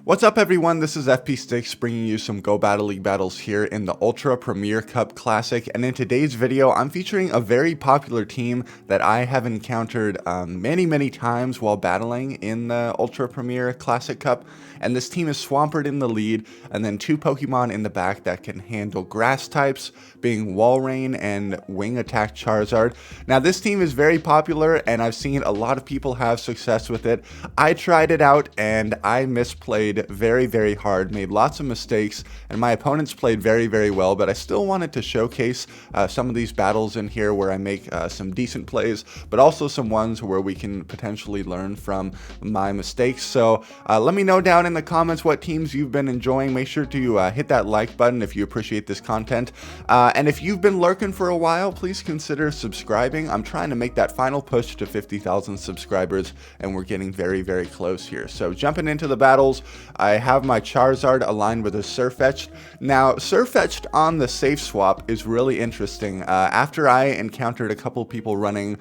What's up everyone, this is FP Sticks bringing you some Go Battle League battles here in the Ultra Premier Cup Classic, and in today's video I'm featuring a very popular team that I have encountered many times while battling in the Ultra Premier Classic Cup, and this team is Swampert in the lead, and then two Pokemon in the back that can handle grass types, being Wallrain and Wing Attack Charizard. Now this team is very popular and I've seen a lot of people have success with it. I tried it out and I misplayed very hard, made lots of mistakes, and my opponents played very well, but I still wanted to showcase some of these battles in here where I make some decent plays, but also some ones where we can potentially learn from my mistakes. So let me know down in the comments what teams you've been enjoying. Make sure to hit that like button if you appreciate this content, and if you've been lurking for a while, please consider subscribing. I'm trying to make that final push to 50,000 subscribers, and we're getting very close here. So jumping into the battles, I have my Charizard aligned with a Surfetch'd. Now, Surfetch'd on the safe swap is really interesting. After I encountered a couple people running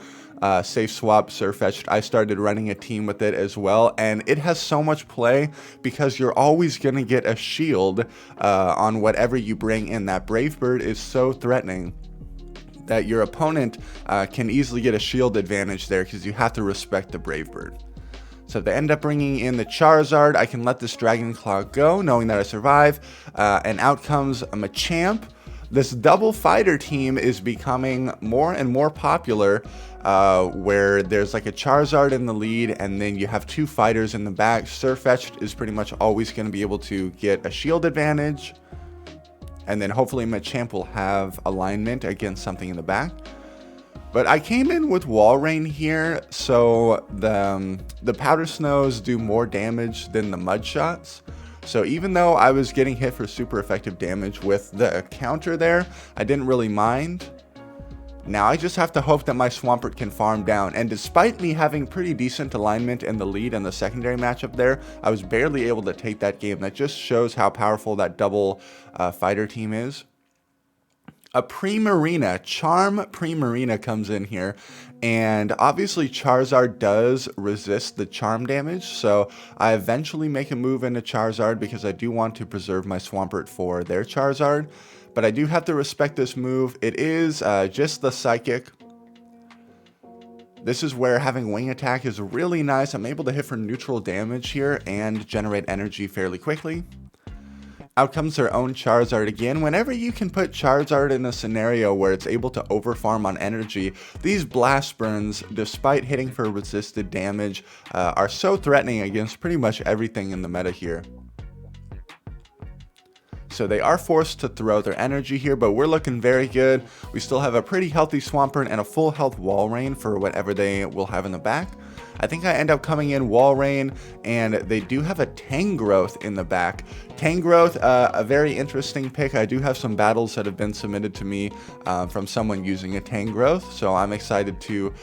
safe swap Surfetch'd, I started running a team with it as well, and it has so much play because you're always going to get a shield on whatever you bring in. That Brave Bird is so threatening that your opponent can easily get a shield advantage there because you have to respect the Brave Bird. So if they end up bringing in the Charizard, I can let this Dragon Claw go, knowing that I survive, and out comes a Machamp. This double fighter team is becoming more and more popular, where there's like a Charizard in the lead, and then you have two fighters in the back. Surfetch'd is pretty much always going to be able to get a shield advantage, and then hopefully Machamp will have alignment against something in the back. But I came in with Wallrain here, so the Powder Snows do more damage than the Mud Shots. So even though I was getting hit for super effective damage with the counter there, I didn't really mind. Now I just have to hope that my Swampert can farm down, and despite me having pretty decent alignment in the lead in the secondary matchup there, I was barely able to take that game. That just shows how powerful that double fighter team is. A Primarina, Charm Primarina comes in here, and obviously Charizard does resist the charm damage, so I eventually make a move into Charizard because I do want to preserve my Swampert for their Charizard, but I do have to respect this move. It is just the Psychic. This is where having Wing Attack is really nice. I'm able to hit for neutral damage here and generate energy fairly quickly. Out comes their own Charizard again. Whenever you can put Charizard in a scenario where it's able to overfarm on energy, these Blast Burns, despite hitting for resisted damage, are so threatening against pretty much everything in the meta here. So they are forced to throw their energy here, but we're looking very good. We still have a pretty healthy Swampert and a full health Wallrain for whatever they will have in the back. I think I end up coming in Wallrain, and they do have a Tangrowth in the back. Tangrowth, a very interesting pick. I do have some battles that have been submitted to me from someone using a Tangrowth, so I'm excited to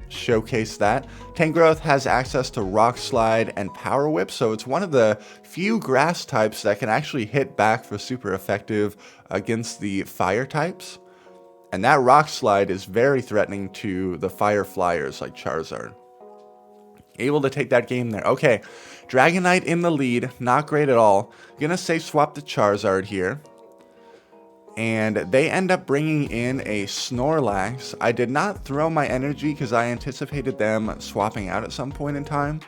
showcase that. Tangrowth has access to Rock Slide and Power Whip, so it's one of the few grass types that can actually hit back for super effective against the fire types. And that Rock Slide is very threatening to the fire flyers like Charizard. Able to take that game there. Okay, Dragonite in the lead, not great at all. Gonna safe swap the Charizard here. And they end up bringing in a Snorlax. I did not throw my energy because I anticipated them swapping out at some point in time,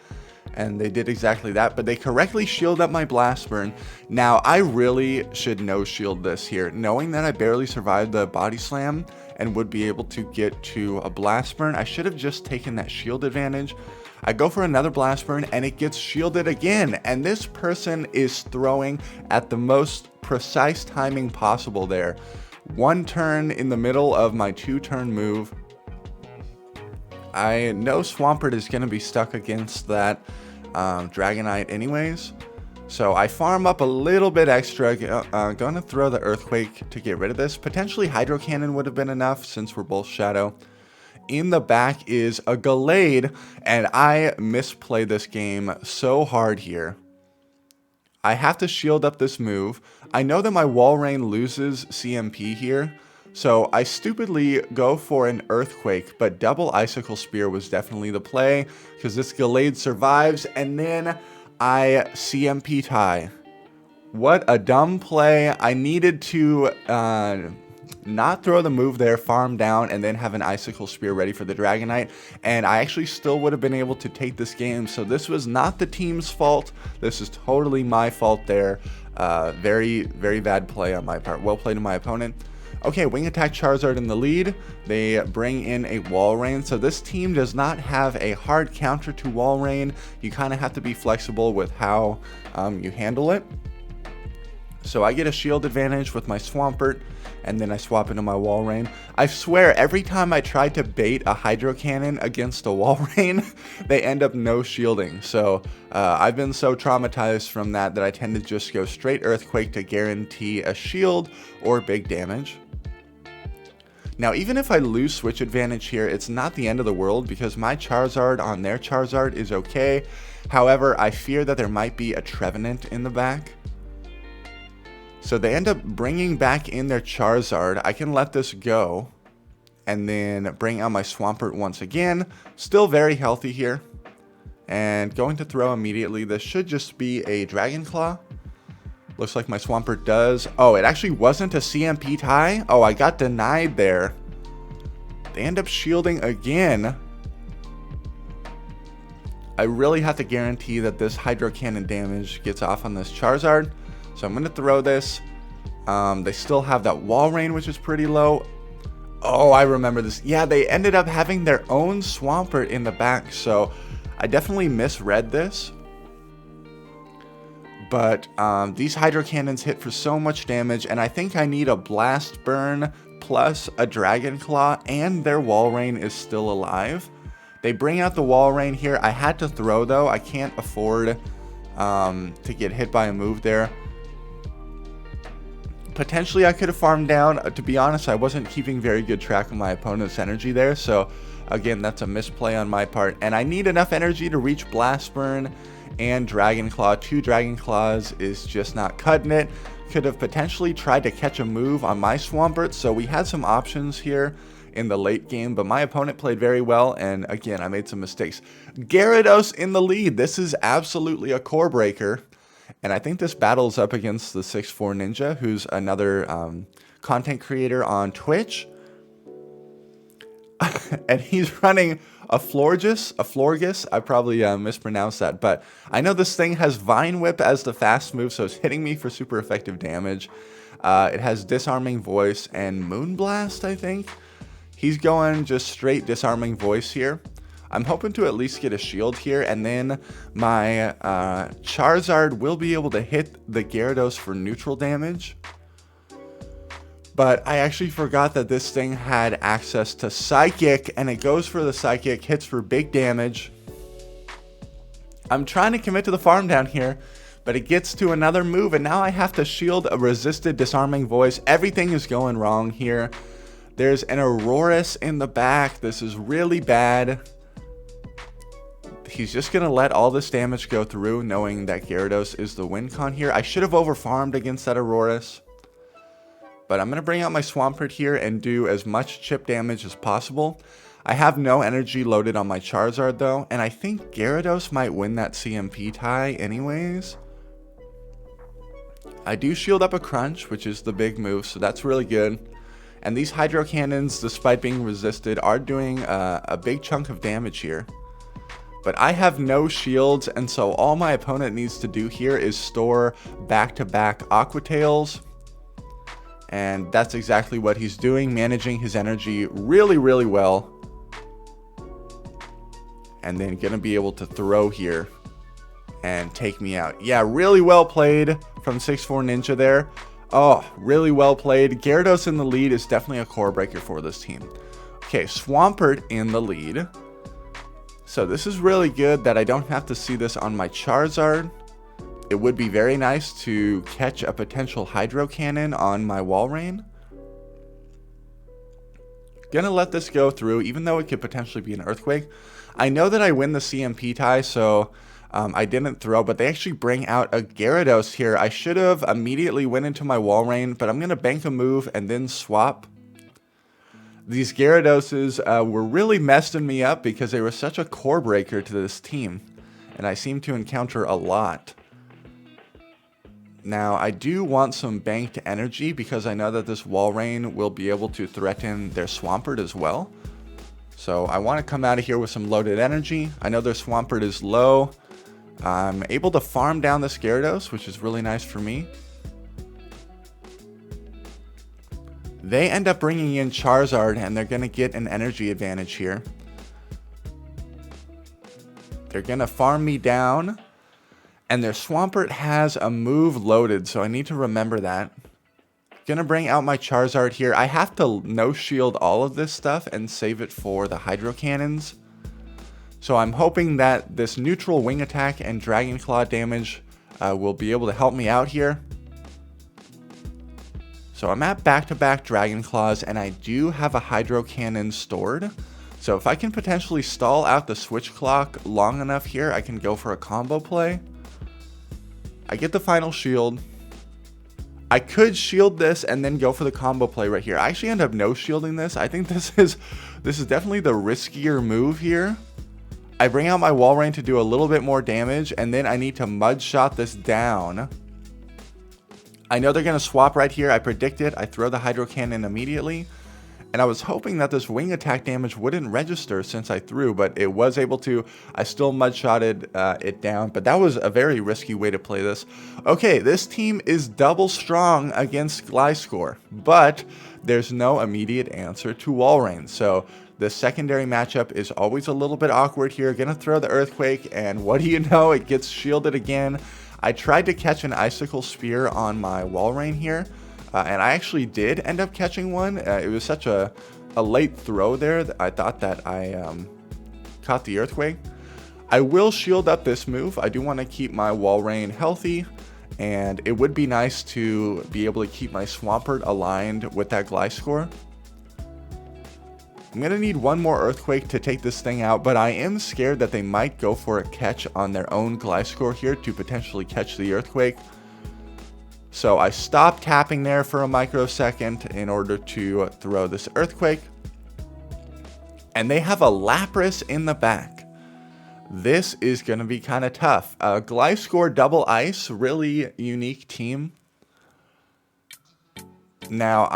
and they did exactly that, but they correctly shield up my Blast Burn. Now, I really should no-shield this here, knowing that I barely survived the Body Slam and would be able to get to a Blast Burn. I should have just taken that shield advantage. I go for another Blast Burn, and it gets shielded again, and this person is throwing at the most precise timing possible there. One turn in the middle of my two-turn move. I know Swampert is going to be stuck against that Dragonite anyways, so I farm up a little bit extra. Gonna throw the Earthquake to get rid of this. Potentially Hydro Cannon would have been enough since we're both Shadow. In the back is a Gallade, and I misplay this game so hard here. I have to shield up this move. I know that my Wallrain loses CMP here, so I stupidly go for an Earthquake, but double Icicle Spear was definitely the play, because this Gallade survives, and then I CMP tie. What a dumb play. I needed to not throw the move there, farm down, and then have an Icicle Spear ready for the Dragonite, and I actually still would have been able to take this game. So this was not the team's fault. This is totally my fault there. Very, very bad play on my part. Well played to my opponent. Okay, Wing Attack Charizard in the lead. They bring in a wallrain. So this team does not have a hard counter to wallrain. You kind of have to be flexible with how you handle it. So I get a shield advantage with my Swampert, and then I swap into my wallrain. I swear, every time I try to bait a Hydro Cannon against a wallrain, they end up no shielding. So I've been so traumatized from that I tend to just go straight Earthquake to guarantee a shield or big damage. Now, even if I lose switch advantage here, it's not the end of the world because my Charizard on their Charizard is okay. However, I fear that there might be a Trevenant in the back. So they end up bringing back in their Charizard. I can let this go and then bring out my Swampert once again. Still very healthy here. And going to throw immediately. This should just be a Dragon Claw. Looks like my Swampert does. Oh, it actually wasn't a CMP tie? Oh, I got denied there. They end up shielding again. I really have to guarantee that this Hydro Cannon damage gets off on this Charizard. So I'm going to throw this. They still have that wallrain, which is pretty low. Oh, I remember this. Yeah, they ended up having their own Swampert in the back. So I definitely misread this. But these Hydro Cannons hit for so much damage, and I think I need a Blast Burn plus a Dragon Claw, and their wallrain is still alive. They bring out the wallrain here. I had to throw, though. I can't afford to get hit by a move there. Potentially, I could have farmed down. To be honest, I wasn't keeping very good track of my opponent's energy there. So, again, that's a misplay on my part. And I need enough energy to reach Blast Burn and Dragon Claw. 2 Dragon Claws is just not cutting it. Could have potentially tried to catch a move on my Swampert. So we had some options here in the late game, but my opponent played very well. And again, I made some mistakes. Gyarados in the lead. This is absolutely a core breaker. And I think this battle's up against the 6'4 Ninja, who's another content creator on Twitch. And he's running a Florgus. I probably mispronounced that, but I know this thing has Vine Whip as the fast move, so it's hitting me for super effective damage. It has Disarming Voice and Moonblast, I think. He's going just straight Disarming Voice here. I'm hoping to at least get a shield here, and then my Charizard will be able to hit the Gyarados for neutral damage. But I actually forgot that this thing had access to Psychic, and it goes for the Psychic, hits for big damage. I'm trying to commit to the farm down here, but it gets to another move, and now I have to shield a resisted Disarming Voice. Everything is going wrong here. There's an Aurorus in the back. This is really bad. He's just going to let all this damage go through, knowing that Gyarados is the win con here. I should have overfarmed against that Aurorus. But I'm going to bring out my Swampert here and do as much chip damage as possible. I have no energy loaded on my Charizard, though. And I think Gyarados might win that CMP tie anyways. I do shield up a Crunch, which is the big move, so that's really good. And these Hydro Cannons, despite being resisted, are doing a big chunk of damage here. But I have no shields, and so all my opponent needs to do here is store back-to-back Aqua Tails. And that's exactly what he's doing, managing his energy really, really well. And then going to be able to throw here and take me out. Yeah, really well played from 6'4 Ninja there. Oh, really well played. Gyarados in the lead is definitely a core breaker for this team. Okay, Swampert in the lead. So this is really good that I don't have to see this on my Charizard. It would be very nice to catch a potential Hydro Cannon on my wallrain. Gonna let this go through, even though it could potentially be an Earthquake. I know that I win the CMP tie, so I didn't throw, but they actually bring out a Gyarados here. I should have immediately went into my wallrain, but I'm gonna bank a move and then swap. These Gyaradoses were really messing me up because they were such a core breaker to this team. and I seem to encounter a lot. Now, I do want some banked energy because I know that this wallrain will be able to threaten their Swampert as well. So I want to come out of here with some loaded energy. I know their Swampert is low. I'm able to farm down the Gyarados, which is really nice for me. They end up bringing in Charizard, and they're going to get an energy advantage here. They're going to farm me down. And their Swampert has a move loaded, so I need to remember that. Gonna bring out my Charizard here. I have to no-shield all of this stuff and save it for the Hydro Cannons. So I'm hoping that this neutral wing attack and Dragon Claw damage will be able to help me out here. So I'm at back-to-back Dragon Claws, and I do have a Hydro Cannon stored. So if I can potentially stall out the switch clock long enough here, I can go for a combo play. I get the final shield. I could shield this and then go for the combo play right here. I actually end up no shielding this. I think this is definitely the riskier move here. I bring out my wallrain to do a little bit more damage, and then I need to mud shot this down. I know they're going to swap right here. I predict it. I throw the Hydro Cannon immediately. And I was hoping that this wing attack damage wouldn't register since I threw, but it was able to. I still mud-shotted it down, but that was a very risky way to play this. Okay, this team is double strong against Gliscor, but there's no immediate answer to wallrain. So the secondary matchup is always a little bit awkward here. Gonna throw the Earthquake, and what do you know? It gets shielded again. I tried to catch an Icicle Spear on my wallrain here. And I actually did end up catching one. It was such a late throw there that I thought that I caught the Earthquake. I will shield up this move. I do want to keep my wallrain healthy. And it would be nice to be able to keep my Swampert aligned with that Gliscor. I'm going to need one more Earthquake to take this thing out. But I am scared that they might go for a catch on their own Gliscor here to potentially catch the Earthquake. So I stopped tapping there for a microsecond in order to throw this Earthquake. And they have a Lapras in the back. This is going to be kind of tough. Gliscor double ice, really unique team. Now,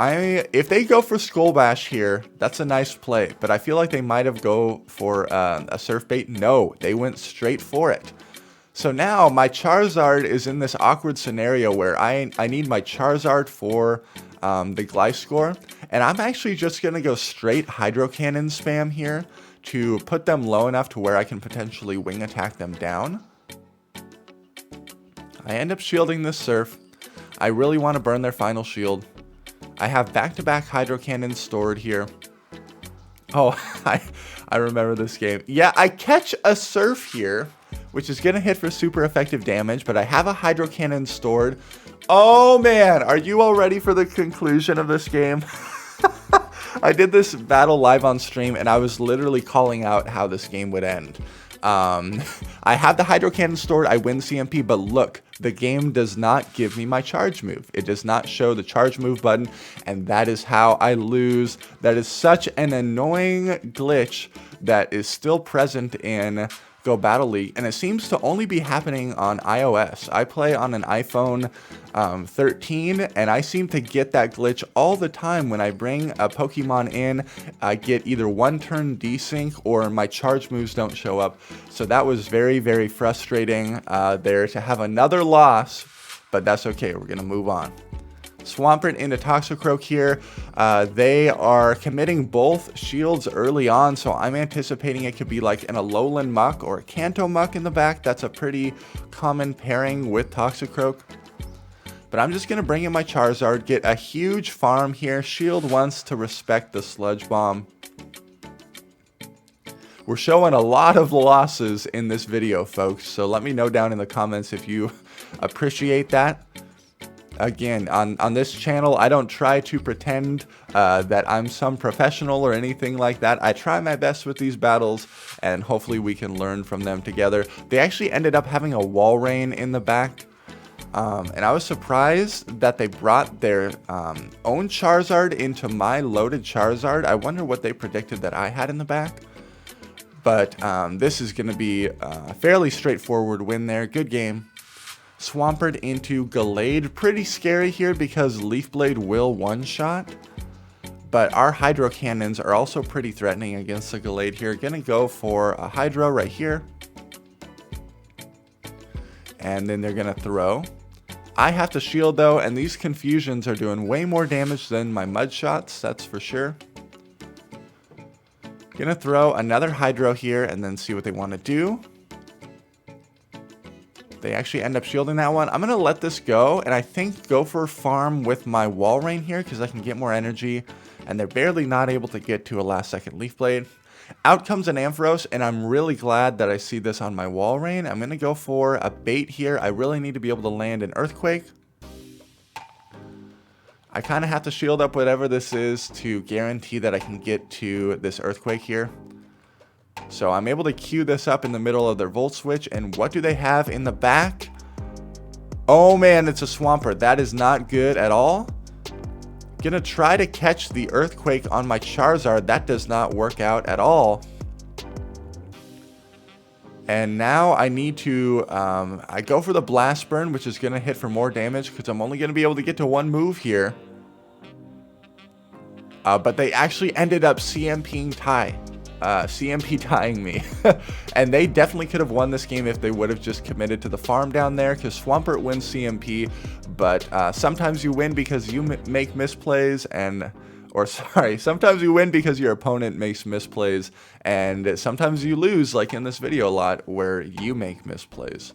if they go for Skull Bash here, that's a nice play. But I feel like they might have go for a Surf Bait. No, they went straight for it. So now my Charizard is in this awkward scenario where I need my Charizard for the Gliscor. And I'm actually just going to go straight Hydro Cannon spam here to put them low enough to where I can potentially wing attack them down. I end up shielding this Surf. I really want to burn their final shield. I have back-to-back Hydro Cannons stored here. Oh, I remember this game. Yeah, I catch a Surf here, which is going to hit for super effective damage, but I have a Hydro Cannon stored. Oh man, are you all ready for the conclusion of this game? I did this battle live on stream, and I was literally calling out how this game would end. I have the Hydro Cannon stored, I win CMP, but look, the game does not give me my charge move. It does not show the charge move button, and that is how I lose. That is such an annoying glitch that is still present in Go Battle League, and it seems to only be happening on iOS. I play on an iPhone 13, and I seem to get that glitch all the time when I bring a Pokemon in. I get either one turn desync or my charge moves don't show up. So that was very, very frustrating there to have another loss, but that's okay. We're going to move on. Swampert into Toxicroak here. They are committing both shields early on, so I'm anticipating it could be like an Alolan Muck or a Kanto Muck in the back. That's a pretty common pairing with Toxicroak. But I'm just going to bring in my Charizard, get a huge farm here, shield once to respect the Sludge Bomb. We're showing a lot of losses in this video, folks, so let me know down in the comments if you appreciate that. Again, on this channel, I don't try to pretend that I'm some professional or anything like that. I try my best with these battles, and hopefully we can learn from them together. They actually ended up having a wallrain in the back, and I was surprised that they brought their own Charizard into my loaded Charizard. I wonder what they predicted that I had in the back. But this is going to be a fairly straightforward win there. Good game. Swampert into Gallade. Pretty scary here because Leaf Blade will one-shot. But our Hydro Cannons are also pretty threatening against the Gallade here. Gonna go for a Hydro right here. And then they're gonna throw. I have to shield though, and these Confusions are doing way more damage than my Mud Shots, that's for sure. Gonna throw another Hydro here and then see what they want to do. They actually end up shielding that one. I'm gonna let this go, and I think go for a farm with my wallrain here because I can get more energy. And they're barely not able to get to a last second Leaf Blade. Out comes an Ampharos, and I'm really glad that I see this on my wallrain. I'm going to go for a bait here. I really need to be able to land an Earthquake. I kind of have to shield up whatever this is to guarantee that I can get to this Earthquake here. So I'm able to queue this up in the middle of their Volt Switch, and what do they have in the back? Oh man, it's a Swampert. That is not good at all. Gonna try to catch the Earthquake on my Charizard. That does not work out at all. And now I need to, I go for the Blast Burn, which is gonna hit for more damage because I'm only gonna be able to get to one move here. But they actually ended up CMP tying me. And they definitely could have won this game if they would have just committed to the farm down there, because Swampert wins CMP, but sometimes you win because you make misplays, sometimes you win because your opponent makes misplays, and sometimes you lose, like in this video a lot, where you make misplays.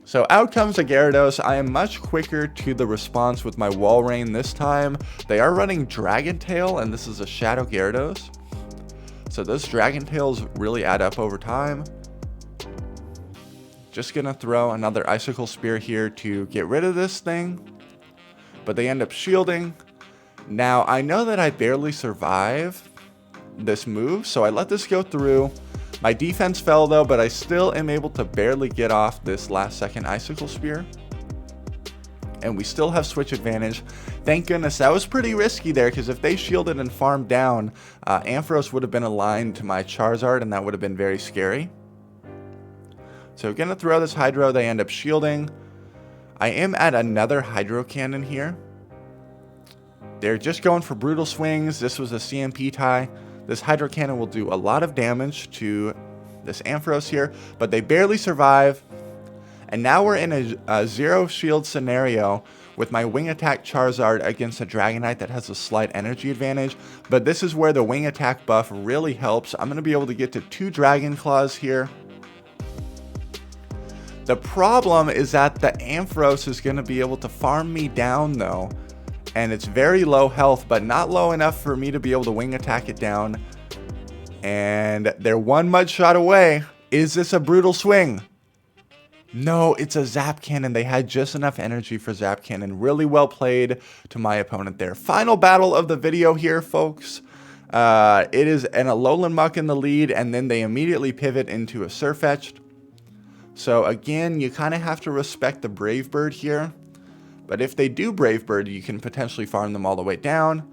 So out comes a Gyarados. I am much quicker to the response with my wallrain this time. They are running Dragon Tail, and this is a Shadow Gyarados. So those Dragon Tails really add up over time. Just gonna throw another Icicle Spear here to get rid of this thing. But they end up shielding. Now I know that I barely survive this move, so I let this go through. My defense fell though, but I still am able to barely get off this last second Icicle Spear. And we still have switch advantage. Thank goodness. That was pretty risky there, because if they shielded and farmed down, Ampharos would have been aligned to my Charizard, and that would have been very scary. So gonna throw this Hydro. They end up shielding. I am at another Hydro Cannon here. They're just going for Brutal Swings. This was a CMP tie. This Hydro Cannon will do a lot of damage to this Ampharos here, but they barely survive. And now we're in a zero shield scenario with my Wing Attack Charizard against a Dragonite that has a slight energy advantage. But this is where the Wing Attack buff really helps. I'm going to be able to get to 2 Dragon Claws here. The problem is that the Ampharos is going to be able to farm me down though. And it's very low health, but not low enough for me to be able to Wing Attack it down. And they're one Mud Shot away. Is this a Brutal Swing? No, it's a Zap Cannon. They had just enough energy for Zap Cannon. Really well played to my opponent there. Final battle of the video here, folks. It is an Alolan Muck in the lead, and then they immediately pivot into a Sirfetch'd. So again, you kind of have to respect the Brave Bird here. But if they do Brave Bird, you can potentially farm them all the way down.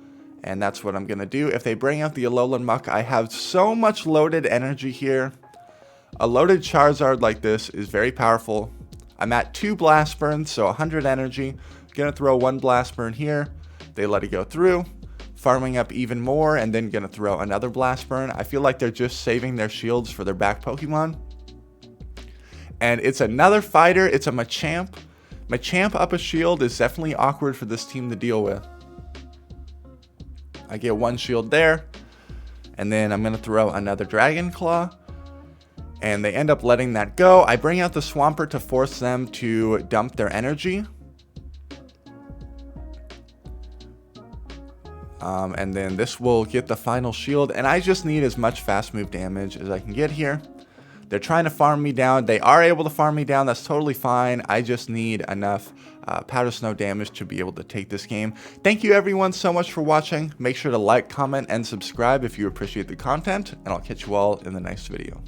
And that's what I'm going to do. If they bring out the Alolan Muck, I have so much loaded energy here. A loaded Charizard like this is very powerful. I'm at 2 Blast Burns, so 100 energy. Gonna throw 1 Blast Burn here. They let it go through. Farming up even more, and then gonna throw another Blast Burn. I feel like they're just saving their shields for their back Pokemon. And it's another fighter. It's a Machamp. Machamp up a shield is definitely awkward for this team to deal with. I get 1 shield there. And then I'm gonna throw another Dragon Claw. And they end up letting that go. I bring out the Swampert to force them to dump their energy. And then this will get the final shield. And I just need as much fast move damage as I can get here. They're trying to farm me down. They are able to farm me down. That's totally fine. I just need enough Powder Snow damage to be able to take this game. Thank you everyone so much for watching. Make sure to like, comment, and subscribe if you appreciate the content. And I'll catch you all in the next video.